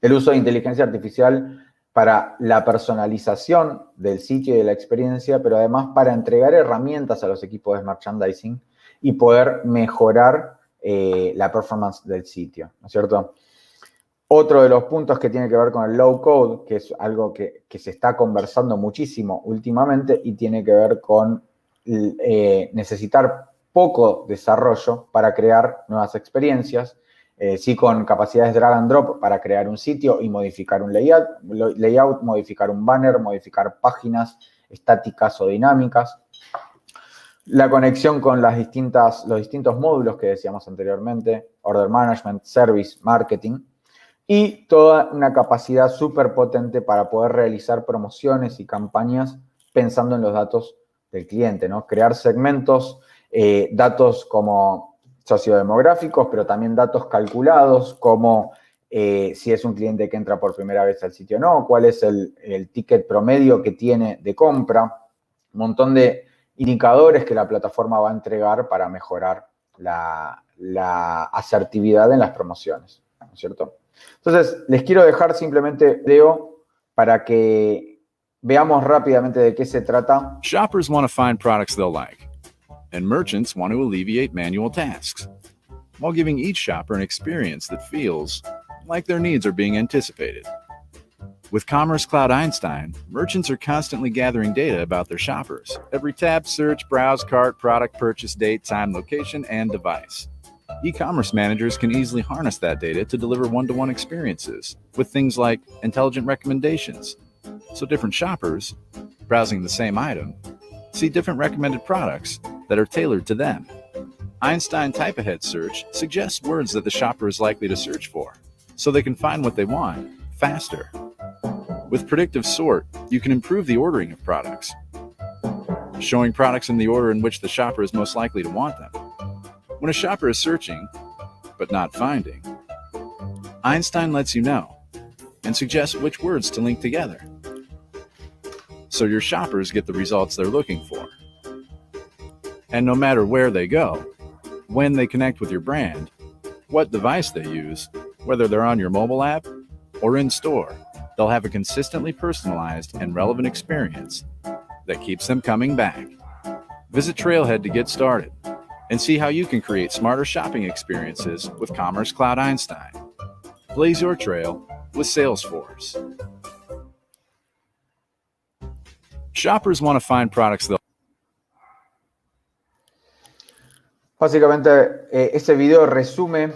El uso de inteligencia artificial para la personalización del sitio y de la experiencia, pero además para entregar herramientas a los equipos de merchandising y poder mejorar la performance del sitio, ¿no es cierto? Otro de los puntos que tiene que ver con el low code, que es algo que se está conversando muchísimo últimamente y tiene que ver con necesitar poco desarrollo para crear nuevas experiencias, sí con capacidades drag and drop para crear un sitio y modificar un layout, modificar un banner, modificar páginas estáticas o dinámicas. La conexión con los distintos módulos que decíamos anteriormente, Order Management, Service, Marketing, y toda una capacidad súper potente para poder realizar promociones y campañas pensando en los datos del cliente, ¿no? Crear segmentos, datos como sociodemográficos, pero también datos calculados, como si es un cliente que entra por primera vez al sitio o no, cuál es el ticket promedio que tiene de compra, un montón de indicadores que la plataforma va a entregar para mejorar la asertividad en las promociones, ¿no es cierto? Entonces, les quiero dejar simplemente video para que veamos rápidamente de qué se trata. Shoppers want to find products they'll like, and merchants want to alleviate manual tasks, while giving each shopper an experience that feels like their needs are being anticipated. With Commerce Cloud Einstein, merchants are constantly gathering data about their shoppers. Every tab, search, browse, cart, product, purchase, date, time, location, and device. E-commerce managers can easily harness that data to deliver one-to-one experiences with things like intelligent recommendations. So different shoppers, browsing the same item, see different recommended products that are tailored to them. Einstein Type Ahead Search suggests words that the shopper is likely to search for, so they can find what they want faster. With Predictive Sort, you can improve the ordering of products, showing products in the order in which the shopper is most likely to want them. When a shopper is searching, but not finding, Einstein lets you know and suggests which words to link together, so your shoppers get the results they're looking for. And no matter where they go, when they connect with your brand, what device they use, whether they're on your mobile app or in store, they'll have a consistently personalized and relevant experience that keeps them coming back. Visit Trailhead to get started and see how you can create smarter shopping experiences with Commerce Cloud Einstein. Blaze your trail with Salesforce. Shoppers want to find products they'll... Básicamente, este video resume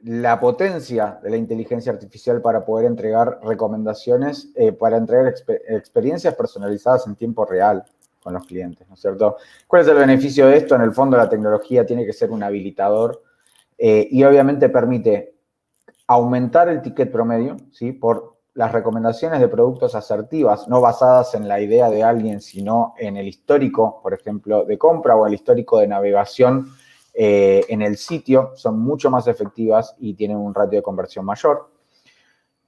la potencia de la inteligencia artificial para poder entregar recomendaciones, para entregar experiencias personalizadas en tiempo real, con los clientes, ¿no es cierto? ¿Cuál es el beneficio de esto? En el fondo, la tecnología tiene que ser un habilitador y obviamente permite aumentar el ticket promedio, ¿sí? Por las recomendaciones de productos asertivas, no basadas en la idea de alguien, sino en el histórico, por ejemplo, de compra o el histórico de navegación en el sitio, son mucho más efectivas y tienen un ratio de conversión mayor.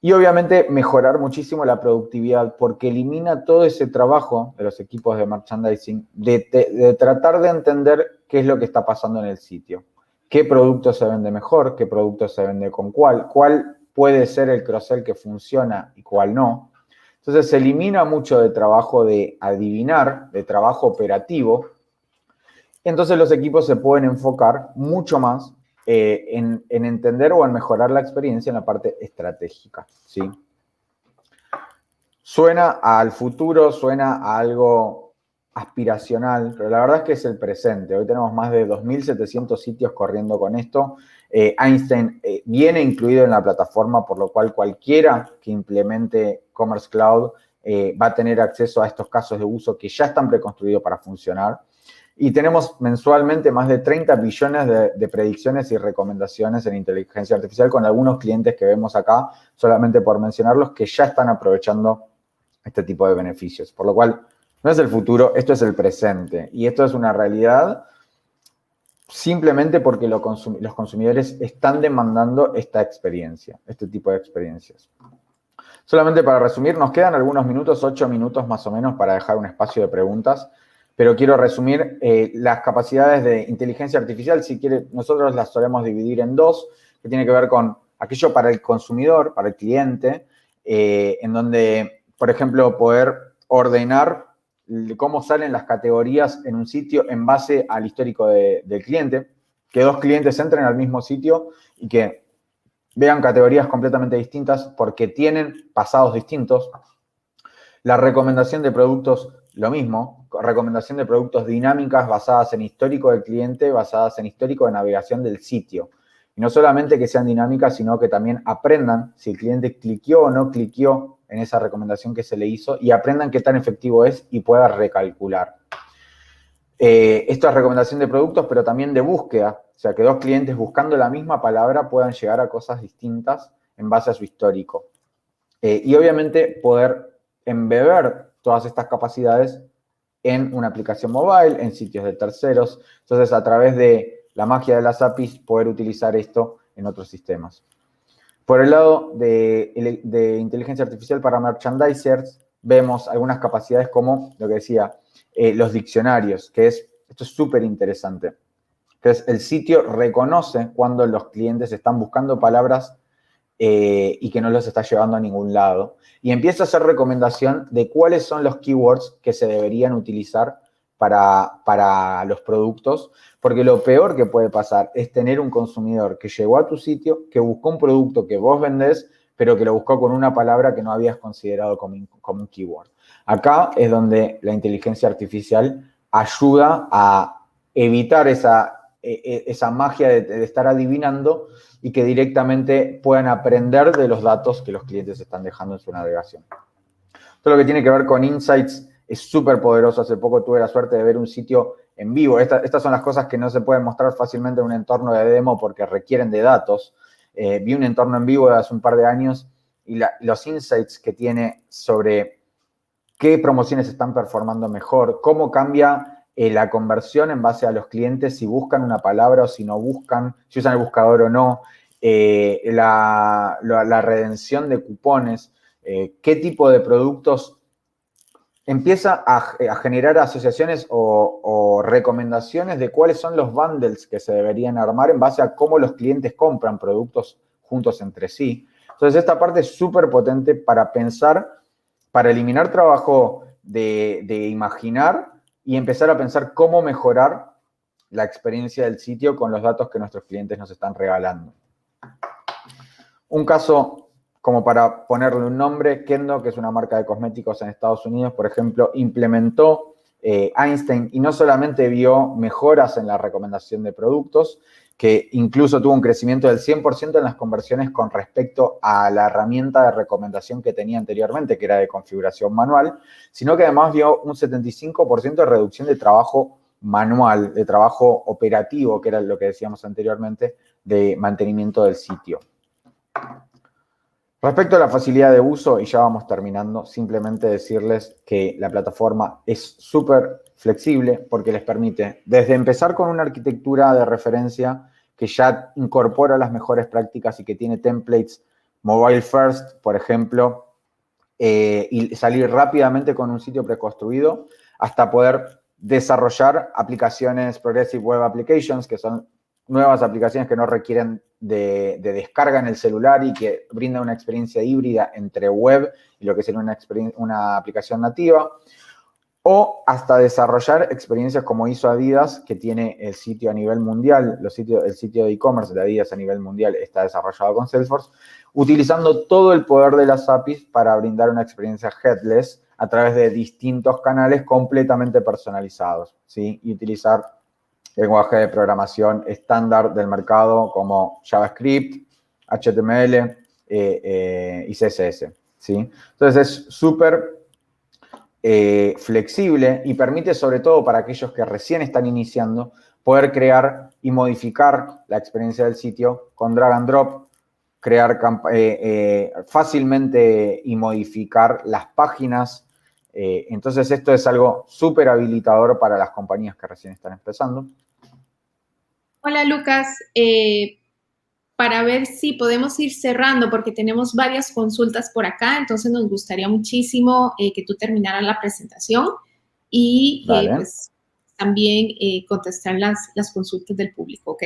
Y obviamente mejorar muchísimo la productividad porque elimina todo ese trabajo de los equipos de merchandising de tratar de entender qué es lo que está pasando en el sitio. ¿Qué producto se vende mejor? ¿Qué producto se vende con cuál? ¿Cuál puede ser el cross-sell que funciona y cuál no? Entonces se elimina mucho de trabajo de adivinar, de trabajo operativo. Entonces los equipos se pueden enfocar mucho más en entender o en mejorar la experiencia en la parte estratégica, ¿sí? Suena al futuro, suena a algo aspiracional, pero la verdad es que es el presente. Hoy tenemos más de 2.700 sitios corriendo con esto. Einstein viene incluido en la plataforma, por lo cual cualquiera que implemente Commerce Cloud va a tener acceso a estos casos de uso que ya están preconstruidos para funcionar. Y tenemos mensualmente más de 30 billones de predicciones y recomendaciones en inteligencia artificial con algunos clientes que vemos acá, solamente por mencionarlos, que ya están aprovechando este tipo de beneficios. Por lo cual, no es el futuro, esto es el presente. Y esto es una realidad simplemente porque los consumidores están demandando esta experiencia, este tipo de experiencias. Solamente para resumir, nos quedan algunos minutos, 8 minutos más o menos, para dejar un espacio de preguntas. Pero quiero resumir las capacidades de inteligencia artificial. Si quiere, nosotros las solemos dividir en dos, que tiene que ver con aquello para el consumidor, para el cliente, en donde, por ejemplo, poder ordenar cómo salen las categorías en un sitio en base al histórico del cliente, que dos clientes entren al mismo sitio y que vean categorías completamente distintas porque tienen pasados distintos. La recomendación de productos, lo mismo, recomendación de productos dinámicas basadas en histórico del cliente, basadas en histórico de navegación del sitio. Y no solamente que sean dinámicas, sino que también aprendan si el cliente cliqueó o no cliqueó en esa recomendación que se le hizo y aprendan qué tan efectivo es y pueda recalcular. Esto es recomendación de productos, pero también de búsqueda. O sea, que dos clientes buscando la misma palabra puedan llegar a cosas distintas en base a su histórico. Y obviamente poder embeber todas estas capacidades en una aplicación mobile, en sitios de terceros. Entonces, a través de la magia de las APIs, poder utilizar esto en otros sistemas. Por el lado de inteligencia artificial para merchandisers, vemos algunas capacidades como lo que decía, los diccionarios, esto es súper interesante. Entonces, el sitio reconoce cuando los clientes están buscando palabras y que no los está llevando a ningún lado. Y empieza a hacer recomendación de cuáles son los keywords que se deberían utilizar para los productos, porque lo peor que puede pasar es tener un consumidor que llegó a tu sitio, que buscó un producto que vos vendés, pero que lo buscó con una palabra que no habías considerado como un keyword. Acá es donde la inteligencia artificial ayuda a evitar esa magia de estar adivinando y que directamente puedan aprender de los datos que los clientes están dejando en su navegación. Todo lo que tiene que ver con insights es súper poderoso. Hace poco tuve la suerte de ver un sitio en vivo. Estas son las cosas que no se pueden mostrar fácilmente en un entorno de demo porque requieren de datos. Vi un entorno en vivo de hace un par de años y los insights que tiene sobre qué promociones están performando mejor, cómo cambia la conversión en base a los clientes, si buscan una palabra o si no buscan, si usan el buscador o no, la redención de cupones, qué tipo de productos. Empieza a generar asociaciones o recomendaciones de cuáles son los bundles que se deberían armar en base a cómo los clientes compran productos juntos entre sí. Entonces, esta parte es súper potente para pensar, para eliminar trabajo de imaginar y empezar a pensar cómo mejorar la experiencia del sitio con los datos que nuestros clientes nos están regalando. Un caso, como para ponerle un nombre, Kendo, que es una marca de cosméticos en Estados Unidos, por ejemplo, implementó Einstein y no solamente vio mejoras en la recomendación de productos, que incluso tuvo un crecimiento del 100% en las conversiones con respecto a la herramienta de recomendación que tenía anteriormente, que era de configuración manual, sino que además dio un 75% de reducción de trabajo manual, de trabajo operativo, que era lo que decíamos anteriormente, de mantenimiento del sitio. Respecto a la facilidad de uso, y ya vamos terminando, simplemente decirles que la plataforma es súper flexible porque les permite desde empezar con una arquitectura de referencia que ya incorpora las mejores prácticas y que tiene templates mobile first, por ejemplo, y salir rápidamente con un sitio preconstruido, hasta poder desarrollar aplicaciones Progressive Web Applications, que son nuevas aplicaciones que no requieren de descarga en el celular y que brindan una experiencia híbrida entre web y lo que sería una aplicación nativa, o hasta desarrollar experiencias como hizo Adidas, que tiene el sitio a nivel mundial, el sitio de e-commerce de Adidas a nivel mundial está desarrollado con Salesforce, utilizando todo el poder de las APIs para brindar una experiencia headless a través de distintos canales completamente personalizados, ¿sí? Y utilizar lenguaje de programación estándar del mercado como JavaScript, HTML y CSS, ¿sí? Entonces es súper flexible y permite, sobre todo para aquellos que recién están iniciando, poder crear y modificar la experiencia del sitio con drag and drop, crear fácilmente y modificar las páginas. Entonces esto es algo súper habilitador para las compañías que recién están empezando. Hola, Lucas. Para ver si podemos ir cerrando, porque tenemos varias consultas por acá, entonces nos gustaría muchísimo que tú terminaras la presentación y pues también contestar las consultas del público, ¿ok?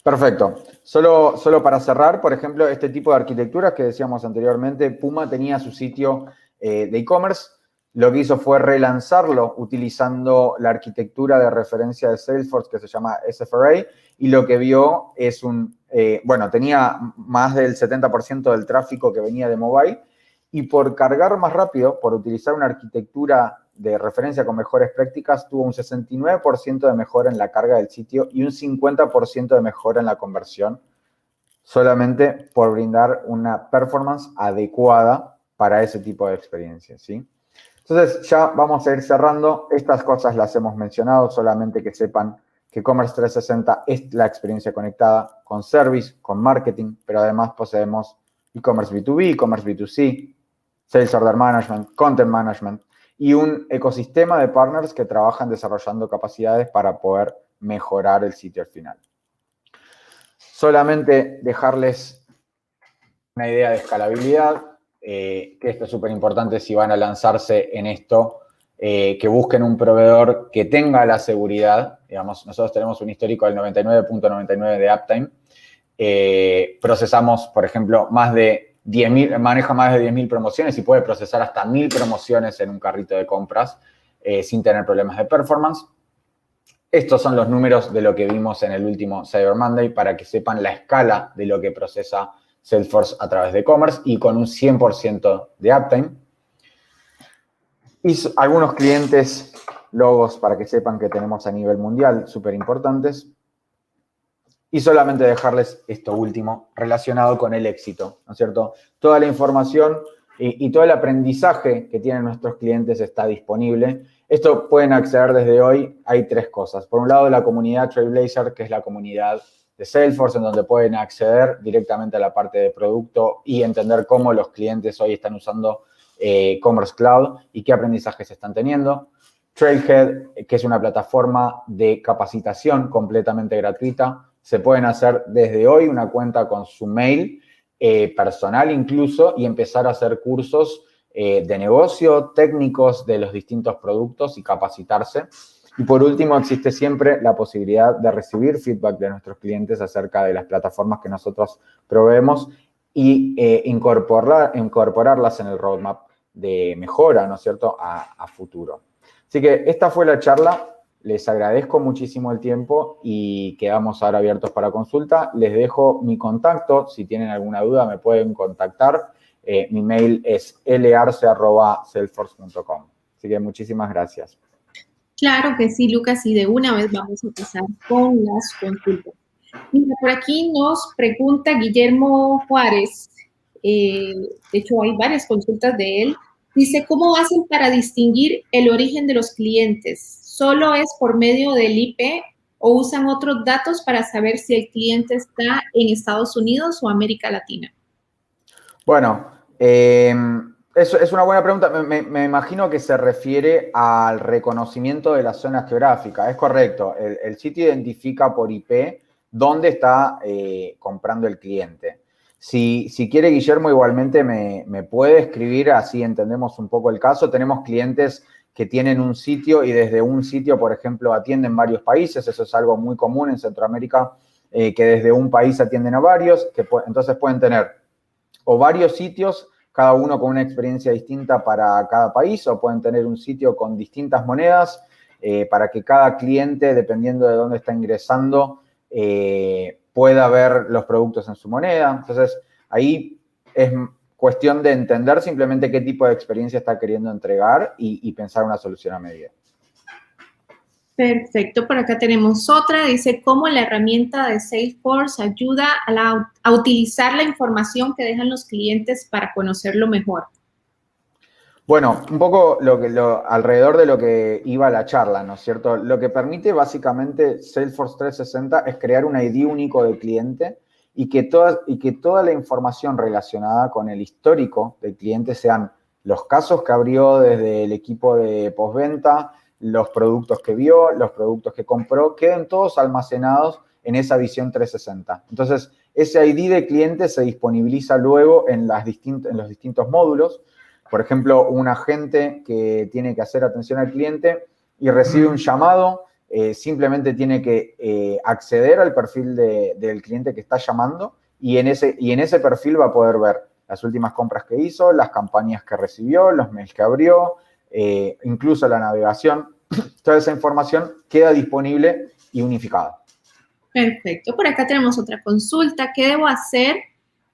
Perfecto. Solo para cerrar, por ejemplo, este tipo de arquitecturas que decíamos anteriormente, Puma tenía su sitio de e-commerce. Lo que hizo fue relanzarlo utilizando la arquitectura de referencia de Salesforce que se llama SFRA, y lo que vio es tenía más del 70% del tráfico que venía de mobile, y por cargar más rápido, por utilizar una arquitectura de referencia con mejores prácticas, tuvo un 69% de mejora en la carga del sitio y un 50% de mejora en la conversión, solamente por brindar una performance adecuada para ese tipo de experiencias, ¿sí? Entonces, ya vamos a ir cerrando. Estas cosas las hemos mencionado, solamente que sepan que Commerce 360 es la experiencia conectada con Service, con Marketing, pero además poseemos e-commerce B2B, e-commerce B2C, Sales Order Management, Content Management y un ecosistema de partners que trabajan desarrollando capacidades para poder mejorar el sitio al final. Solamente dejarles una idea de escalabilidad, que esto es súper importante si van a lanzarse en esto, que busquen un proveedor que tenga la seguridad. Digamos, nosotros tenemos un histórico del 99.99 de uptime. Procesamos, por ejemplo, maneja más de 10.000 promociones y puede procesar hasta 1.000 promociones en un carrito de compras sin tener problemas de performance. Estos son los números de lo que vimos en el último Cyber Monday para que sepan la escala de lo que procesa Salesforce a través de Commerce y con un 100% de uptime. Y algunos clientes, logos para que sepan que tenemos a nivel mundial, súper importantes. Y solamente dejarles esto último relacionado con el éxito, ¿no es cierto? Toda la información y todo el aprendizaje que tienen nuestros clientes está disponible. Esto pueden acceder desde hoy. Hay tres cosas. Por un lado, la comunidad Trailblazer, que es la comunidad de Salesforce, en donde pueden acceder directamente a la parte de producto y entender cómo los clientes hoy están usando Commerce Cloud y qué aprendizajes están teniendo. Trailhead, que es una plataforma de capacitación completamente gratuita. Se pueden hacer desde hoy una cuenta con su mail personal incluso y empezar a hacer cursos de negocio, técnicos de los distintos productos y capacitarse. Y por último, existe siempre la posibilidad de recibir feedback de nuestros clientes acerca de las plataformas que nosotros proveemos y incorporarlas en el roadmap de mejora, ¿no es cierto?, a futuro. Así que esta fue la charla. Les agradezco muchísimo el tiempo y quedamos ahora abiertos para consulta. Les dejo mi contacto. Si tienen alguna duda, me pueden contactar. Mi mail es larce@salesforce.com. Así que muchísimas gracias. Claro que sí, Lucas, y de una vez vamos a empezar con las consultas. Mira, por aquí nos pregunta Guillermo Juárez, de hecho hay varias consultas de él, dice, ¿cómo hacen para distinguir el origen de los clientes? ¿Solo es por medio del IP o usan otros datos para saber si el cliente está en Estados Unidos o América Latina? Bueno, es una buena pregunta. Me imagino que se refiere al reconocimiento de la zona geográfica. Es correcto. El sitio identifica por IP dónde está comprando el cliente. Si quiere, Guillermo, igualmente me puede escribir, así entendemos un poco el caso. Tenemos clientes que tienen un sitio y desde un sitio, por ejemplo, atienden varios países. Eso es algo muy común en Centroamérica, que desde un país atienden a varios, entonces pueden tener o varios sitios, cada uno con una experiencia distinta para cada país, o pueden tener un sitio con distintas monedas para que cada cliente, dependiendo de dónde está ingresando, pueda ver los productos en su moneda. Entonces, ahí es cuestión de entender simplemente qué tipo de experiencia está queriendo entregar y pensar una solución a medida. Perfecto, por acá tenemos otra, dice, ¿cómo la herramienta de Salesforce ayuda a utilizar la información que dejan los clientes para conocerlo mejor? Bueno, un poco alrededor de lo que iba la charla, ¿no es cierto? Lo que permite básicamente Salesforce 360 es crear un ID único de cliente y que toda la información relacionada con el histórico del cliente, sean los casos que abrió desde el equipo de postventa, los productos que vio, los productos que compró, queden todos almacenados en esa visión 360. Entonces, ese ID de cliente se disponibiliza luego en los distintos módulos. Por ejemplo, un agente que tiene que hacer atención al cliente y recibe un llamado, simplemente tiene que acceder al perfil del cliente que está llamando y en ese perfil va a poder ver las últimas compras que hizo, las campañas que recibió, los mails que abrió, incluso la navegación. Toda esa información queda disponible y unificada. Perfecto. Por acá tenemos otra consulta. ¿Qué debo hacer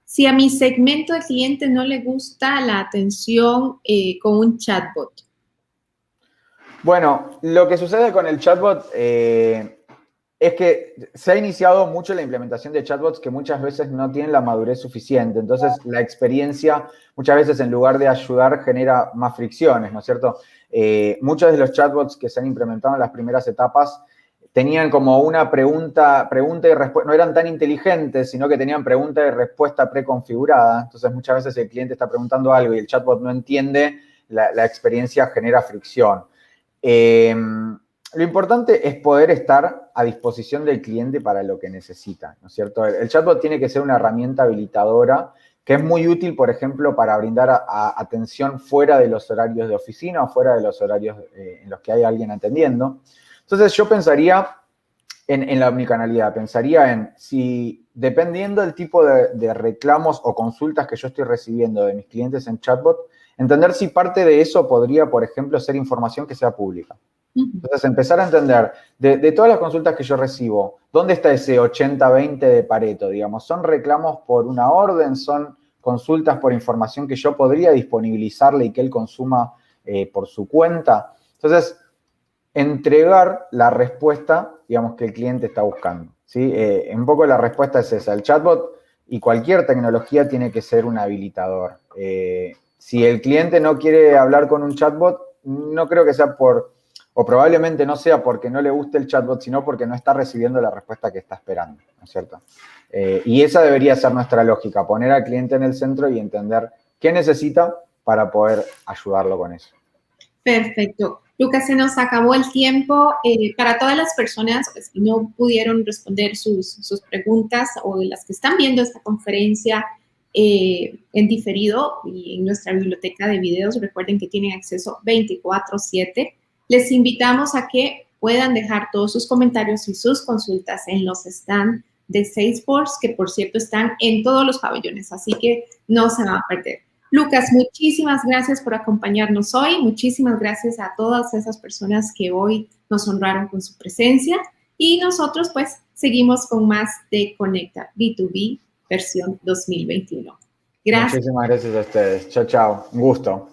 si a mi segmento de clientes no le gusta la atención con un chatbot? Bueno, lo que sucede con el chatbot es que se ha iniciado mucho la implementación de chatbots que muchas veces no tienen la madurez suficiente. Entonces, la experiencia muchas veces en lugar de ayudar genera más fricciones, ¿no es cierto? Muchos de los chatbots que se han implementado en las primeras etapas tenían como una pregunta y respuesta, no eran tan inteligentes, sino que tenían pregunta y respuesta preconfigurada. Entonces, muchas veces el cliente está preguntando algo y el chatbot no entiende, la experiencia genera fricción. Lo importante es poder estar a disposición del cliente para lo que necesita, ¿no es cierto? El chatbot tiene que ser una herramienta habilitadora que es muy útil, por ejemplo, para brindar atención fuera de los horarios de oficina o fuera de los horarios en los que hay alguien atendiendo. Entonces, yo pensaría en la omnicanalidad, pensaría en si, dependiendo del tipo de reclamos o consultas que yo estoy recibiendo de mis clientes en chatbot, entender si parte de eso podría, por ejemplo, ser información que sea pública. Entonces, empezar a entender, de todas las consultas que yo recibo, ¿dónde está ese 80-20 de Pareto? Digamos, ¿son reclamos por una orden? ¿Son consultas por información que yo podría disponibilizarle y que él consuma por su cuenta? Entonces, entregar la respuesta, digamos, que el cliente está buscando, ¿sí? Un poco la respuesta es esa. El chatbot y cualquier tecnología tiene que ser un habilitador. Si el cliente no quiere hablar con un chatbot, no creo que sea o probablemente no sea porque no le guste el chatbot, sino porque no está recibiendo la respuesta que está esperando, ¿no es cierto? Y esa debería ser nuestra lógica, poner al cliente en el centro y entender qué necesita para poder ayudarlo con eso. Perfecto. Lucas, se nos acabó el tiempo. Para todas las personas pues, que no pudieron responder sus preguntas o las que están viendo esta conferencia en diferido y en nuestra biblioteca de videos, recuerden que tienen acceso 24/7. Les invitamos a que puedan dejar todos sus comentarios y sus consultas en los stands de Salesforce, que por cierto están en todos los pabellones, así que no se van a perder. Lucas, muchísimas gracias por acompañarnos hoy. Muchísimas gracias a todas esas personas que hoy nos honraron con su presencia. Y nosotros, pues, seguimos con más de Conecta B2B versión 2021. Gracias. Muchísimas gracias a ustedes. Chao, chao. Un gusto.